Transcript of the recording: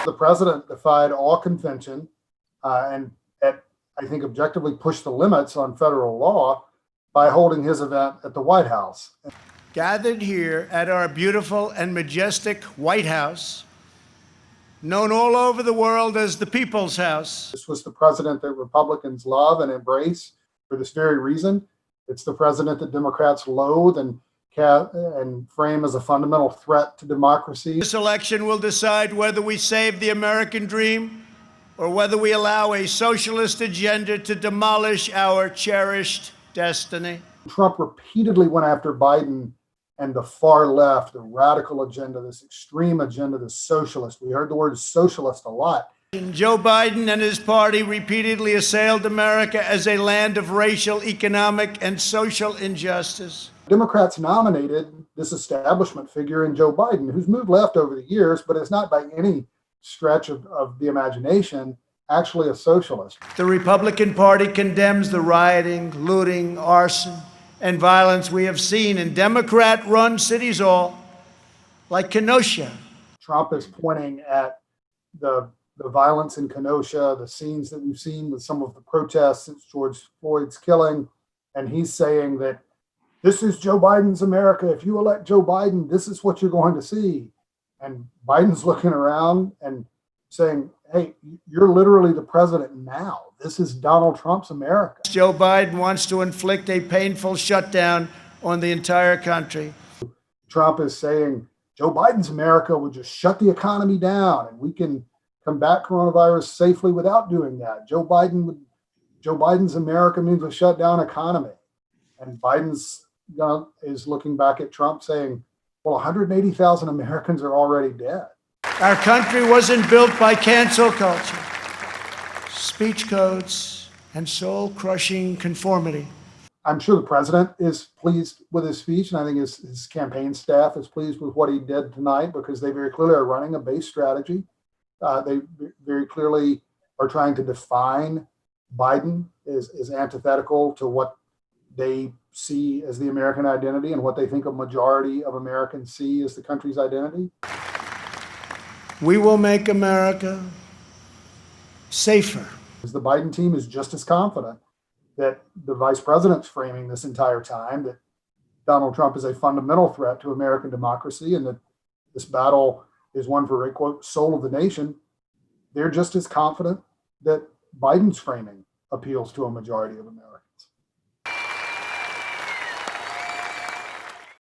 The president defied all convention and I think objectively pushed the limits on federal law by holding his event at the White House. Gathered here at our beautiful and majestic White House, known all over the world as the People's House. This was the president that Republicans love and embrace for this very reason. It's the president that Democrats loathe and frame as a fundamental threat to democracy. This election will decide whether we save the American dream or whether we allow a socialist agenda to demolish our cherished destiny. Trump repeatedly went after Biden and the far left, the radical agenda, this extreme agenda, the socialist. We heard the word socialist a lot. Joe Biden and his party repeatedly assailed America as a land of racial, economic, and social injustice. Democrats nominated this establishment figure in Joe Biden, who's moved left over the years, but is not by any stretch of the imagination actually a socialist. The Republican Party condemns the rioting, looting, arson, and violence we have seen in Democrat-run cities all, like KENOSHA. Trump is pointing at the violence in KENOSHA, the scenes that we've seen with some of the protests since George Floyd's killing, and he's saying that this is Joe Biden's America. If you elect Joe Biden, this is what you're going to see. And Biden's looking around and saying, hey, you're literally the president now. This is Donald Trump's America. Joe Biden wants to inflict a painful shutdown on the entire country. Trump is saying Joe Biden's America would just shut the economy down and we can combat coronavirus safely without doing that. Joe Biden's America means a shut down economy. And Biden's is looking back at Trump saying, well, 180,000 Americans are already dead. Our country wasn't built by cancel culture, speech codes, and soul-crushing conformity. I'm sure the president is pleased with his speech, and I think his campaign staff is pleased with what he did tonight because they very clearly are running a base strategy. They very clearly are trying to define Biden as antithetical to what they see as the American identity and what they think a majority of Americans see as the country's identity. We will make America safer. The Biden team is just as confident that the vice president's framing this entire time that Donald Trump is a fundamental threat to American democracy and that this battle is one for a, quote, soul of the nation. They're just as confident that Biden's framing appeals to a majority of Americans.